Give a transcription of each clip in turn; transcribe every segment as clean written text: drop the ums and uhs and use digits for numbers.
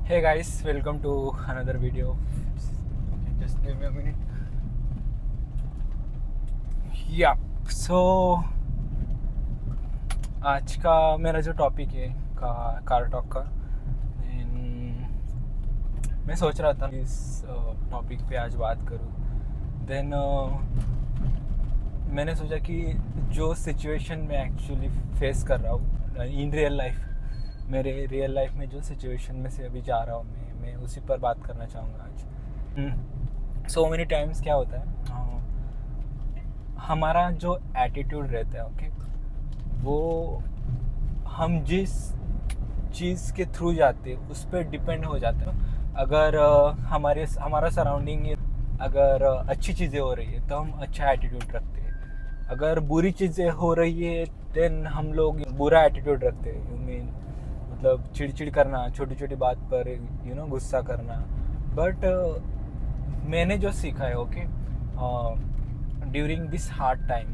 Hey guys, welcome to another video. Okay, just give me a minute. Yeah, so आज का मेरा जो topic है कार टॉक का, then मैं सोच रहा था इस टॉपिक पे आज बात करूँ. देन मैंने सोचा कि जो सिचुएशन मैं एक्चुअली फेस कर रहा हूँ इन रियल लाइफ, मेरे रियल लाइफ में जो सिचुएशन में से अभी जा रहा हूँ मैं उसी पर बात करना चाहूँगा आज. सो मेनी टाइम्स क्या होता है, हमारा जो एटीट्यूड रहता है, ओके, वो हम जिस चीज़ के थ्रू जाते हैं उस पर डिपेंड हो जाता है. अगर हमारा सराउंडिंग अगर अच्छी चीज़ें हो रही है तो हम अच्छा एटीट्यूड रखते हैं. अगर बुरी चीज़ें हो रही है देन हम लोग बुरा एटीट्यूड रखते हैं. यू मीन मतलब चिड़चिड़ करना, छोटी छोटी बात पर गुस्सा करना. बट मैंने जो सीखा है, okay, during this hard time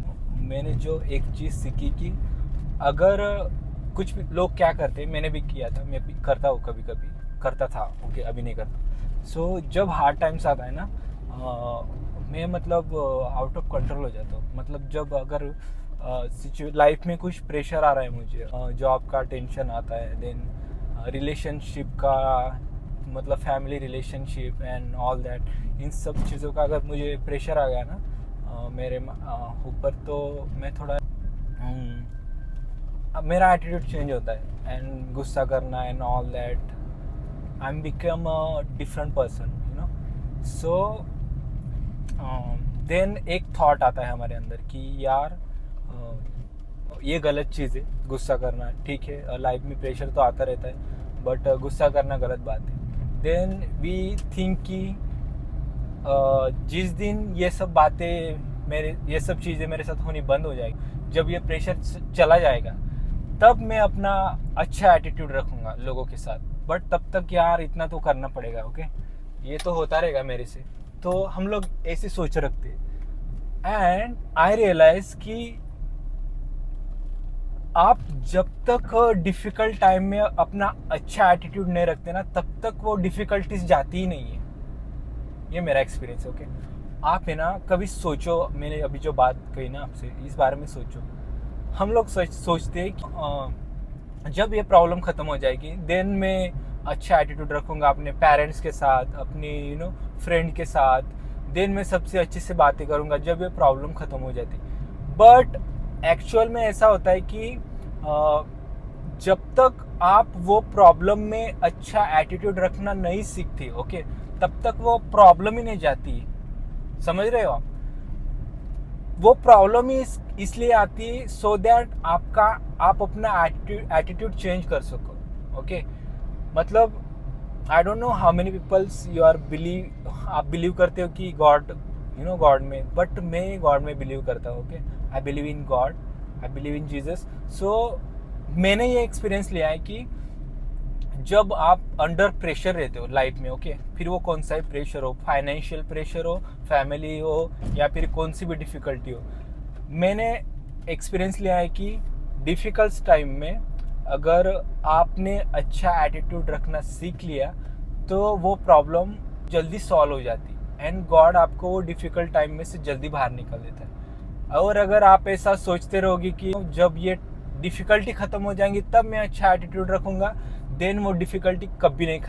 मैंने जो एक चीज़ सीखी कि अगर कुछ भी लोग क्या करते हैं, मैंने भी किया था, मैं भी करता हूँ, कभी कभी करता था, ओके, अभी नहीं करता. सो जब हार्ड टाइम्स आता है ना, मैं मतलब आउट ऑफ कंट्रोल हो जाता हूँ. मतलब जब अगर लाइफ में कुछ प्रेशर आ रहा है मुझे, जॉब का टेंशन आता है, देन रिलेशनशिप का, मतलब family relationship and all that, इन सब चीज़ों का अगर मुझे प्रेशर आ गया ना मेरे ऊपर, तो मैं थोड़ा मेरा एटीट्यूड चेंज होता है एंड गुस्सा करना and all that. I am become a different person, so then एक थॉट आता है हमारे अंदर कि यार ये गलत चीज़ है. गुस्सा करना ठीक है, लाइफ में प्रेशर तो आता रहता है, बट गुस्सा करना गलत बात है. देन वी थिंक कि जिस दिन ये सब चीज़ें मेरे साथ होनी बंद हो जाएगी, जब ये प्रेशर चला जाएगा, तब मैं अपना अच्छा एटीट्यूड रखूँगा लोगों के साथ. बट तब तक यार इतना तो करना पड़ेगा, ओके, ये तो होता रहेगा मेरे से. तो हम लोग ऐसी सोच रखते हैं. एंड आई रियलाइज कि आप जब तक डिफ़िकल्ट टाइम में अपना अच्छा एटीट्यूड नहीं रखते ना, तब तक वो डिफ़िकल्टीज जाती ही नहीं है. ये मेरा एक्सपीरियंस है, ओके. आप है ना, कभी सोचो, मैंने अभी जो बात कही ना आपसे, इस बारे में सोचो. हम लोग सोचते हैं कि जब ये प्रॉब्लम ख़त्म हो जाएगी देन मैं अच्छा एटीट्यूड रखूँगा अपने पेरेंट्स के साथ, अपनी फ्रेंड के साथ. देन मैं सबसे अच्छे से बातें करूँगा जब ये प्रॉब्लम ख़त्म हो जाती. बट एक्चुअल में ऐसा होता है कि जब तक आप वो प्रॉब्लम में अच्छा एटीट्यूड रखना नहीं सीखते, ओके, तब तक वो प्रॉब्लम ही नहीं जाती. समझ रहे हो आप? वो प्रॉब्लम ही इसलिए आती है सो दैट आप अपना एटीट्यूड चेंज कर सको, ओके. मतलब I don't know how many peoples आप बिलीव करते हो कि गॉड गॉड में, बट मैं गॉड में बिलीव करता हूँ, okay. I believe in God, I believe in Jesus. So मैंने ये एक्सपीरियंस लिया है कि जब आप अंडर प्रेशर रहते हो लाइफ में, ओके, फिर वो कौन सा ही प्रेशर हो, फाइनेंशियल प्रेशर हो, फैमिली हो, या फिर कौन सी भी डिफ़िकल्टी हो, मैंने एक्सपीरियंस लिया है कि डिफ़िकल्ट टाइम में अगर आपने अच्छा एटीट्यूड रखना सीख लिया तो वो प्रॉब्लम जल्दी सॉल्व हो जाती एंड गॉड आपको वो डिफ़िकल्ट टाइम में से जल्दी बाहर निकाल देता है. और अगर आप ऐसा सोचते रहोगे कि जब ये डिफ़िकल्टी ख़त्म हो जाएंगी तब मैं अच्छा एटीट्यूड रखूँगा, देन वो डिफ़िकल्टी कभी नहीं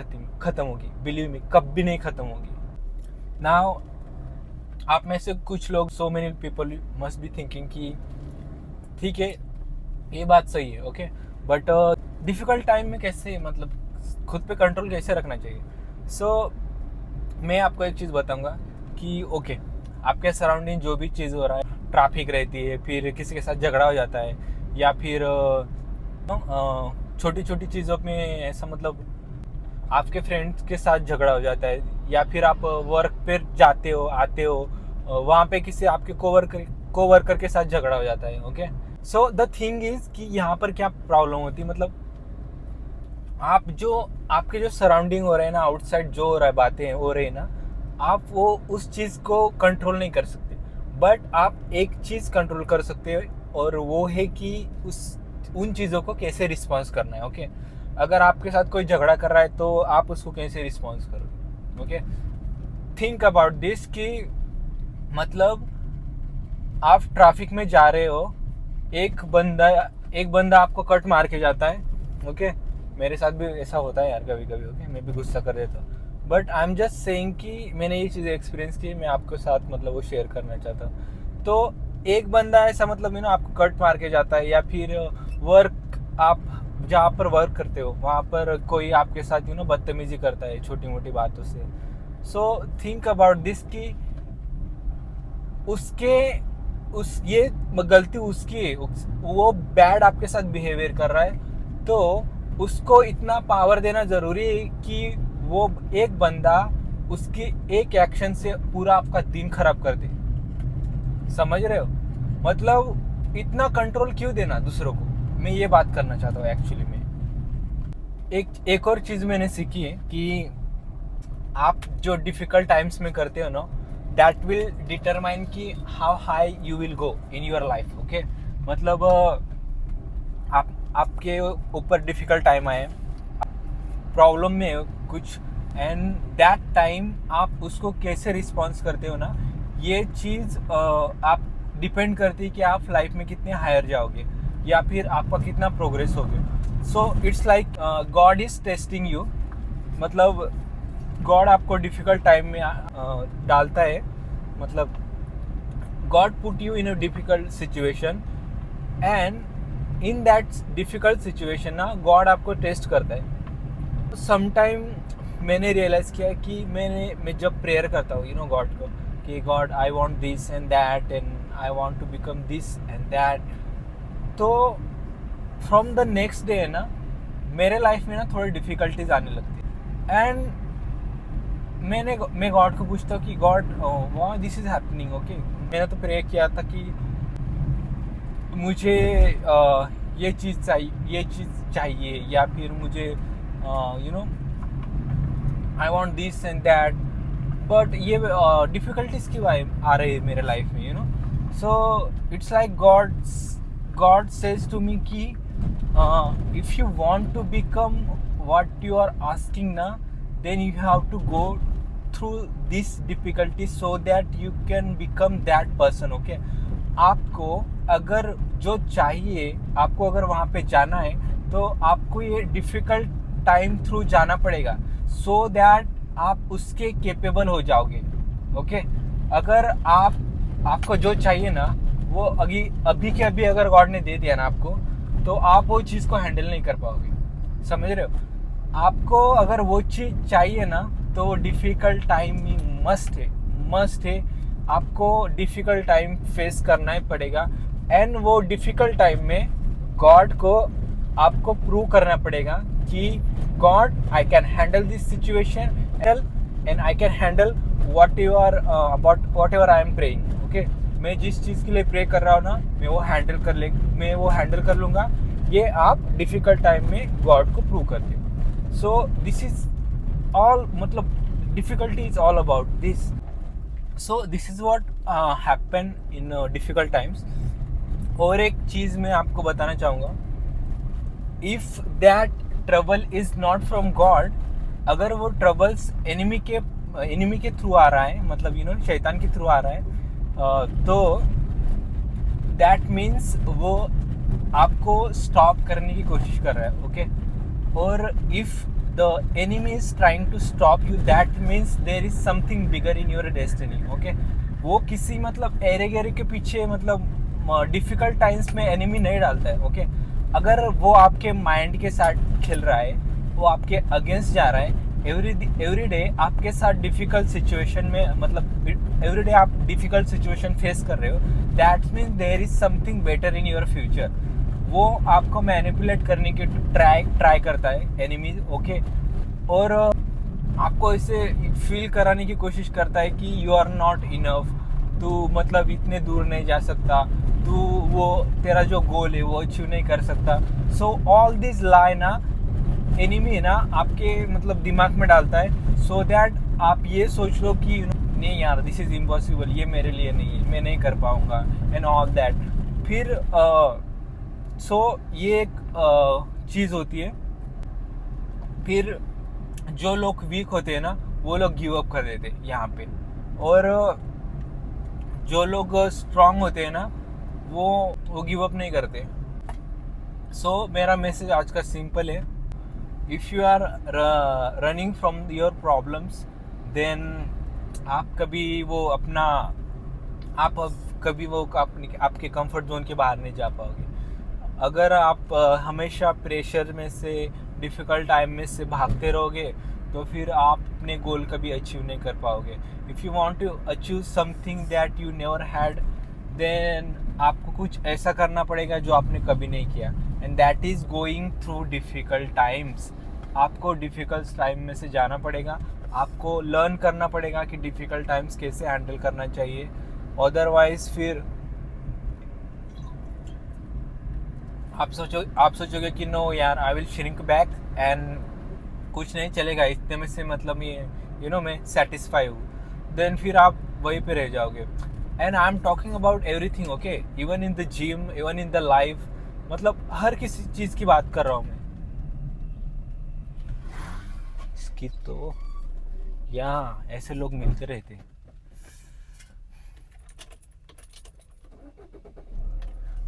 ख़त्म होगी. बिलीव मी, कभी नहीं ख़त्म होगी. नाउ आप में से कुछ लोग, so many people must be thinking कि ठीक है, ये बात सही है, ओके, बट डिफ़िकल्ट टाइम में कैसे, मतलब खुद पे कंट्रोल कैसे रखना चाहिए. सो मैं आपको एक चीज़ बताऊंगा कि ओके, आपके सराउंडिंग जो भी चीज़ हो रहा है, ट्रैफिक रहती है, फिर किसी के साथ झगड़ा हो जाता है, या फिर छोटी छोटी चीज़ों में ऐसा, मतलब आपके फ्रेंड्स के साथ झगड़ा हो जाता है, या फिर आप वर्क पे जाते हो आते हो, वहाँ पे किसी आपके कोवर्कर के साथ झगड़ा हो जाता है, okay. So the thing is कि यहाँ पर क्या प्रॉब्लम होती है, मतलब आपके जो सराउंडिंग हो रहे हैं ना, आउटसाइड जो हो रहा है, बातें हो रही है ना, आप वो उस चीज़ को कंट्रोल नहीं कर सकते. बट आप एक चीज़ कंट्रोल कर सकते हो, और वो है कि उन चीज़ों को कैसे रिस्पॉन्स करना है, ओके. अगर आपके साथ कोई झगड़ा कर रहा है तो आप उसको कैसे रिस्पॉन्स करोगे? ओके, थिंक अबाउट दिस कि मतलब आप ट्रैफिक में जा रहे हो, एक बंदा आपको कट मार के जाता है। ओके, मेरे साथ भी ऐसा होता है यार कभी कभी। ओके, मैं भी गुस्सा कर देता हूँ, but I am just saying कि मैंने ये चीज़ें एक्सपीरियंस की, मैं आपके साथ मतलब वो शेयर करना चाहता हूँ। तो एक बंदा ऐसा मतलब आपको कट मार के जाता है, या फिर वर्क, आप जहाँ पर वर्क करते हो वहाँ पर कोई आपके साथ बदतमीजी करता है छोटी मोटी बातों से। सो थिंक अबाउट दिस कि ये गलती उसकी है, वो बैड आपके साथ बिहेवियर कर रहा है, तो उसको इतना पावर देना जरूरी है कि वो एक बंदा उसकी एक एक्शन से पूरा आपका दिन खराब कर दे। समझ रहे हो? मतलब इतना कंट्रोल क्यों देना दूसरों को, मैं ये बात करना चाहता हूँ एक्चुअली में। एक और चीज़ मैंने सीखी है कि आप जो डिफ़िकल्ट टाइम्स में करते हो ना, दैट विल डिटरमाइन कि how high you will go in your life. Okay, मतलब आपके ऊपर डिफ़िकल्ट टाइम आए, प्रॉब्लम में कुछ, एंड दैट टाइम आप उसको कैसे रिस्पॉन्स करते हो ना, ये चीज़ आप डिपेंड करती है कि आप लाइफ में कितने हायर जाओगे या फिर आपका कितना प्रोग्रेस होगे। सो it's like God is testing you, मतलब गॉड आपको डिफ़िकल्ट टाइम में डालता है, मतलब God put you in a difficult situation, and in that difficult situation ना गॉड आपको टेस्ट करता है। समटाइम मैंने रियलाइज़ किया कि मैं जब प्रेयर करता हूँ गॉड को कि God I want this and that and I want to become this and that, तो फ्रॉम द नेक्स्ट डे ना मेरे लाइफ में ना थोड़ी डिफ़िकल्टीज आने लगती है, एंड मैं गॉड को पूछता हूँ कि God why this is happening. Okay, मैंने तो प्रे किया था कि मुझे ये चीज़ चाहिए या फिर मुझे I want this and that, but ये डिफ़िकल्टीज क्यों आ रही है मेरे लाइफ में so it's like God says to me कि if you want to become what you are asking ना, then you have to go through this difficulty so that you can become that person. Okay, आपको अगर जो चाहिए, आपको अगर वहाँ पे जाना है तो आपको ये डिफ़िकल्ट टाइम थ्रू जाना पड़ेगा so that आप उसके केपेबल हो जाओगे। ओके, अगर आपको जो चाहिए ना वो अभी के अभी अगर गॉड ने दे दिया ना आपको, तो आप वो चीज़ को हैंडल नहीं कर पाओगे। समझ रहे हो? आपको अगर वो चीज़ चाहिए ना तो डिफ़िकल्ट टाइम ही मस्ट है, आपको डिफ़िकल्ट टाइम फेस करना ही पड़ेगा, एंड वो डिफ़िकल्ट टाइम में गॉड को आपको प्रूव करना पड़ेगा कि God I can handle this situation and I can handle what ever I am praying. Okay, मैं जिस चीज़ के लिए प्रे कर रहा हूँ ना मैं वो हैंडल कर लूँगा। ये आप डिफ़िकल्ट टाइम में गॉड को प्रूव करते हो। So this is all, मतलब difficulty is all about this. So this is what happen in difficult times. और एक चीज़ मैं आपको बताना चाहूँगा, if that trouble is not from God, अगर वो ट्रबल्स एनिमी के थ्रू आ रहा है, मतलब शैतान के थ्रू आ रहा है, तो that means वो आपको स्टॉप करने की कोशिश कर रहा है। Okay, or if the enemy is trying to stop you, that means there is something bigger in your destiny. Okay, वो किसी मतलब एरे गेरे के पीछे, मतलब डिफ़िकल्ट टाइम्स में एनिमी नहीं डालता है। ओके, अगर वो आपके माइंड के साथ खेल रहा है, वो आपके अगेंस्ट जा रहा है, एवरी डे आपके साथ डिफ़िकल्ट सिचुएशन में, मतलब एवरी डे आप डिफ़िकल्ट सिचुएशन फेस कर रहे हो, that means there is something better in your future. वो आपको मैनिपुलेट करने की ट्राई करता है एनिमी। ओके, और आपको इसे फील कराने की कोशिश करता है कि यू आर नॉट इनफ, तू मतलब इतने दूर नहीं जा सकता, तू वो तेरा जो गोल है वो अचीव नहीं कर सकता। सो ऑल दिस लाई ना एनिमी ना आपके मतलब दिमाग में डालता है, सो दैट आप ये सोच लो कि नहीं यार दिस इज़ इम्पॉसिबल, ये मेरे लिए नहीं है, मैं नहीं कर पाऊँगा एंड ऑल दैट। फिर सो ये एक चीज़ होती है फिर जो लोग वीक होते हैं ना वो लोग गिव अप कर देते हैं यहाँ पे, और जो लोग स्ट्रांग होते हैं ना वो गिव अप नहीं करते। सो मेरा मैसेज आज का सिंपल है, if you are running from your problems then आप कभी वो अपना आप कभी वो आपके कंफर्ट जोन के बाहर नहीं जा पाओगे। अगर आप हमेशा प्रेशर में से, डिफ़िकल्ट टाइम में से भागते रहोगे तो फिर आप अपने गोल कभी अचीव नहीं कर पाओगे। If you want to achieve something that you never had, then आपको कुछ ऐसा करना पड़ेगा जो आपने कभी नहीं किया, and that is going through difficult times. आपको डिफ़िकल्ट टाइम में से जाना पड़ेगा, आपको लर्न करना पड़ेगा कि डिफ़िकल्ट टाइम्स कैसे हैंडल करना चाहिए। अदरवाइज़ फिर आप सोचोगे कि नो यार, I will shrink back and कुछ नहीं चलेगा इतने में से, मतलब ये मैं सेटिस्फाई हूँ, देन फिर आप वहीं पे रह जाओगे। And I am talking about everything, okay, even in the gym, even in the life, मतलब हर किसी चीज़ की बात कर रहा हूँ मैं। इसकी तो यहाँ ऐसे लोग मिलते रहते।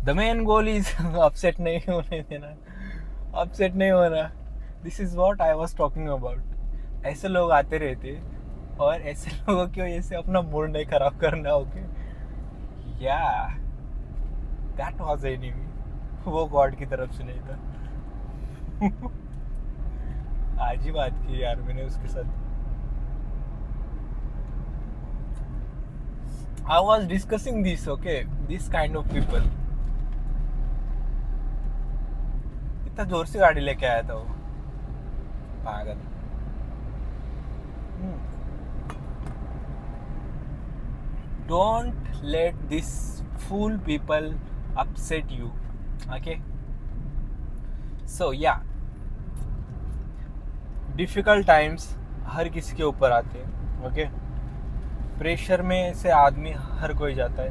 The main goal is upset नहीं होने देना, अपसेट नहीं होना। This is what I was talking about. ऐसे लोग आते रहते और ऐसे लोगों की वजह से अपना मूड नहीं खराब करना, ओके। या दैट वाज एनिमी, वो गॉड की तरफ से नहीं था। आज ही बात की यार मैंने उसके साथ। I was discussing this, okay, this kind of people. इतना जोर से गाड़ी लेके आया था वो पागल। Don't let this fool people upset you, okay? So yeah, difficult times हर किसी के ऊपर आते हैं, okay? प्रेशर में से आदमी हर कोई जाता है,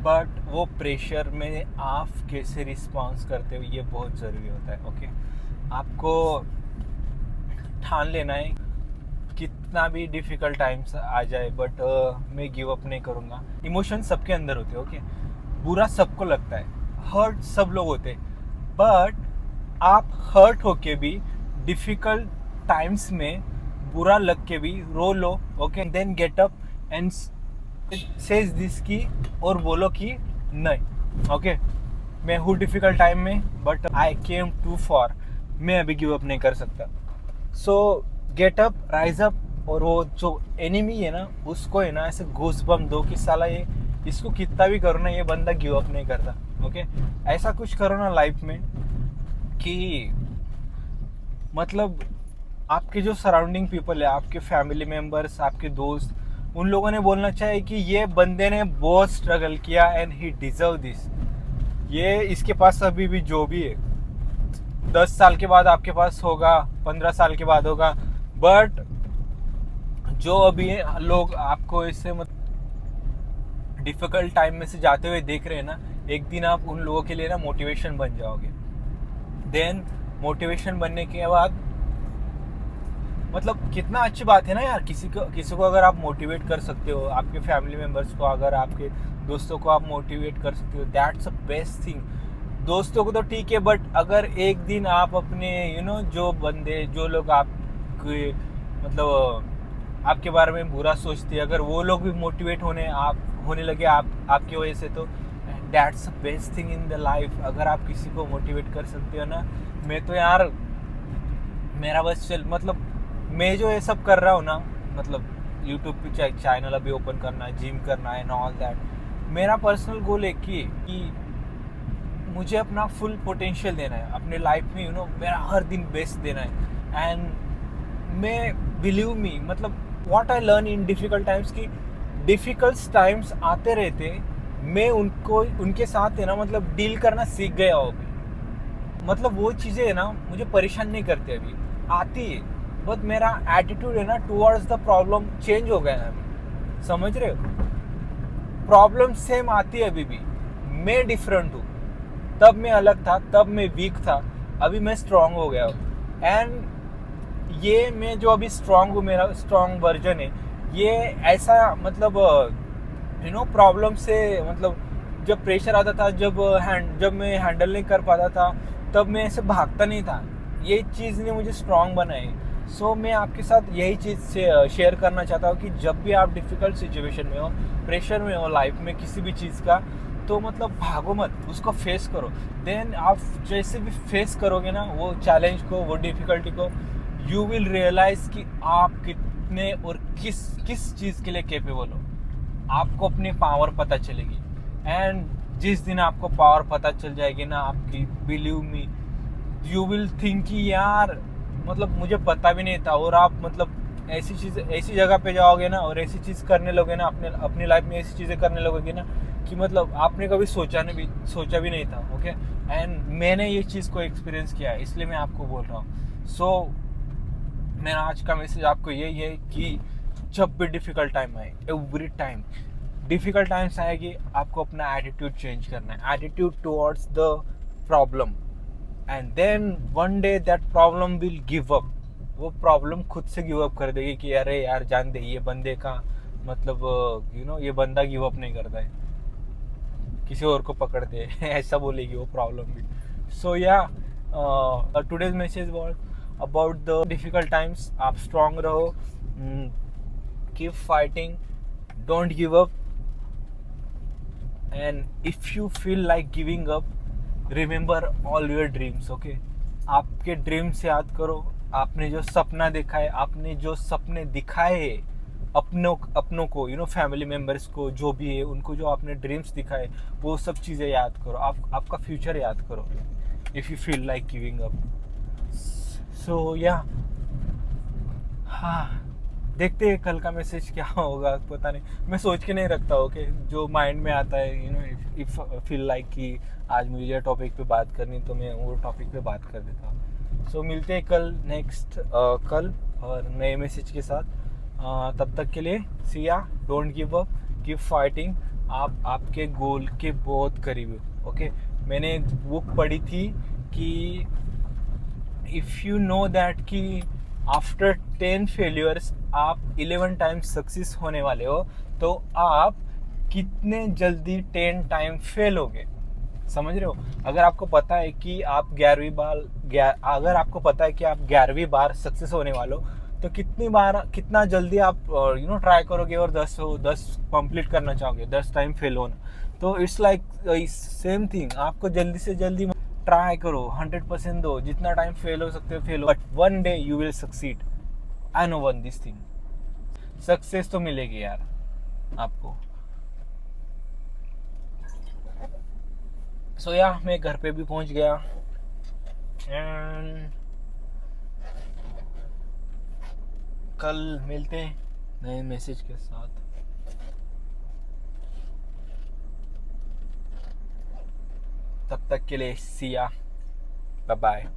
बट वो प्रेशर में आप कैसे रिस्पॉन्स करते हो ये बहुत ज़रूरी होता है, ओके। आपको ठान लेना है कितना भी डिफ़िकल्ट टाइम्स आ जाए, बट मैं गिव अप नहीं करूँगा। इमोशन सबके अंदर होते हैं, ओके। बुरा सबको लगता है, हर्ट सब लोग होते हैं, बट आप हर्ट होके भी डिफ़िकल्ट टाइम्स में बुरा लग के भी रो लो, okay, then get up and says this की, और बोलो कि नहीं, ओके, मैं हूँ डिफ़िकल्ट टाइम में but I came to for, मैं अभी गिव अप नहीं कर सकता। So get up, rise up, और वो जो एनिमी है ना उसको है ना ऐसे घूस बम दो कि साला ये इसको कितना भी करो ना ये बंदा गिव अप नहीं करता, ओके। ऐसा कुछ करो ना लाइफ में कि मतलब आपके जो सराउंडिंग पीपल है, आपके फैमिली मेम्बर्स, आपके दोस्त, उन लोगों ने बोलना चाहिए कि ये बंदे ने बहुत स्ट्रगल किया एंड ही डिजर्व दिस। ये इसके पास अभी भी जो भी है 10 साल के बाद आपके पास होगा, 15 साल के बाद होगा, बट जो अभी लोग आपको इससे डिफ़िकल्ट टाइम में से जाते हुए देख रहे हैं ना, एक दिन आप उन लोगों के लिए ना मोटिवेशन बन जाओगे। देन मोटिवेशन बनने के बाद मतलब कितना अच्छी बात है ना यार, किसी को अगर आप मोटिवेट कर सकते हो, आपके फैमिली मेम्बर्स को, अगर आपके दोस्तों को आप मोटिवेट कर सकते हो, दैट्स अ बेस्ट थिंग। दोस्तों को तो ठीक है, बट अगर एक दिन आप अपने जो लोग आपके मतलब आपके बारे में बुरा सोचते हैं, अगर वो लोग भी मोटिवेट होने लगे आपकी वजह से, तो that's the best thing in the life. अगर आप किसी को मोटिवेट कर सकते हो ना, मैं तो यार मेरा बस मतलब मैं जो ये सब कर रहा हूँ ना, मतलब यूट्यूब पे चैनल अभी ओपन करना है, जिम करना है एंड ऑल दैट, मेरा पर्सनल गोल है कि मुझे अपना फुल पोटेंशियल देना है अपने लाइफ में, मेरा हर दिन बेस्ट देना है। एंड मैं बिलीव मी, मतलब what I learn in difficult times की डिफ़िकल्ट टाइम्स आते रहते, मैं उनके साथ है ना मतलब डील करना सीख गया हूँ अभी। मतलब वो चीज़ें है ना मुझे परेशान नहीं करती, अभी आती है, बट मेरा एटीट्यूड है ना टुवर्ड्स द प्रॉब्लम चेंज हो गया है अभी, समझ रहे हो। प्रॉब्लम सेम आती है अभी भी, मैं डिफरेंट हूँ। तब मैं अलग था, तब मैं वीक था, अभी मैं स्ट्रांग हो गया हूँ। एंड ये मैं जो अभी स्ट्रांग हूँ, मेरा स्ट्रांग वर्जन है, ये ऐसा मतलब प्रॉब्लम से, मतलब जब प्रेशर आता था, जब मैं हैंडल नहीं कर पाता था, तब मैं ऐसे भागता नहीं था। ये चीज़ ने मुझे स्ट्रांग बनाई। सो मैं आपके साथ यही चीज़ से शेयर करना चाहता हूँ कि जब भी आप डिफ़िकल्ट सिचुएशन में हो, प्रेशर में हो लाइफ में किसी भी चीज़ का, तो मतलब भागो मत, उसको फेस करो। देन आप जैसे भी फेस करोगे ना वो चैलेंज को, वो डिफ़िकल्टी को, यू विल रियलाइज़ कि आप कितने और किस किस चीज़ के लिए कैपेबल हो। आपको अपनी पावर पता चलेगी। एंड जिस दिन आपको पावर पता चल जाएगी ना आपकी, believe me, you will think कि यार मतलब मुझे पता भी नहीं था। और आप मतलब ऐसी जगह पे जाओगे ना और ऐसी चीज़ करने लोगे ना, अपनी लाइफ में ऐसी चीज़ें करने लगोगे ना कि मतलब आपने कभी सोचा भी नहीं था। ओके, एंड मैंने ये चीज़ को एक्सपीरियंस किया है, इसलिए मैं आपको बोल रहा हूँ। सो मेरा आज का मैसेज आपको यही है कि जब भी डिफ़िकल्ट टाइम आए, एवरी टाइम डिफ़िकल्ट टाइम्स आएगी, आपको अपना एटीट्यूड चेंज करना है, attitude towards the problem. And then one day that problem will give up. वो प्रॉब्लम खुद से गिव अप कर देगी कि अरे यार जान दे, ये बंदे का मतलब ये बंदा गिव अप नहीं करता है, किसी और को पकड़ते हैं ऐसा बोलेगी वो प्रॉब्लम भी। सो या today's message was about the difficult times. आप स्ट्रांग रहो, keep fighting, don't give up. And if you feel like giving up, remember all your dreams. Okay, आपके ड्रीम्स याद करो, आपने जो सपना देखा है, आपने जो सपने दिखाए अपनों को, फैमिली मेम्बर्स को, जो भी है उनको, जो आपने ड्रीम्स दिखाए, वो सब चीज़ें याद करो। आपका फ्यूचर याद करो, if you feel like giving up. So या हाँ, देखते हैं कल का मैसेज क्या होगा, पता नहीं, मैं सोच के नहीं रखता। ओके, जो माइंड में आता है, इफ फील लाइक कि आज मुझे ये टॉपिक पे बात करनी, तो मैं वो टॉपिक पे बात कर देता हूँ। सो मिलते हैं कल कल और नए मैसेज के साथ। तब तक के लिए सी या, don't give up, keep fighting. आप आपके गोल के बहुत करीब हो। ओके, मैंने एक बुक पढ़ी थी कि इफ़ यू नो दैट कि आफ्टर 10 फेल्यूर्स आप 11 टाइम्स सक्सेस होने वाले हो, तो आप कितने जल्दी 10 टाइम फेल होगे। समझ रहे हो? अगर आपको पता है कि आप 11वीं बार सक्सेस होने वाले हो, तो कितना जल्दी आप ट्राई करोगे और 10 कंप्लीट करना चाहोगे, 10 टाइम फेल होना। तो इट्स लाइक सेम थिंग, आपको जल्दी से जल्दी ट्राई करो, 100% दो, जितना टाइम फेल हो सकते हो फेल हो, but one day you will succeed. I know one this thing, success तो मिलेगी यार आपको। सो या मैं घर पे भी पहुंच गया, एंड कल मिलते हैं नए मैसेज के साथ। तब तक के लिए सी या, बाय बाय।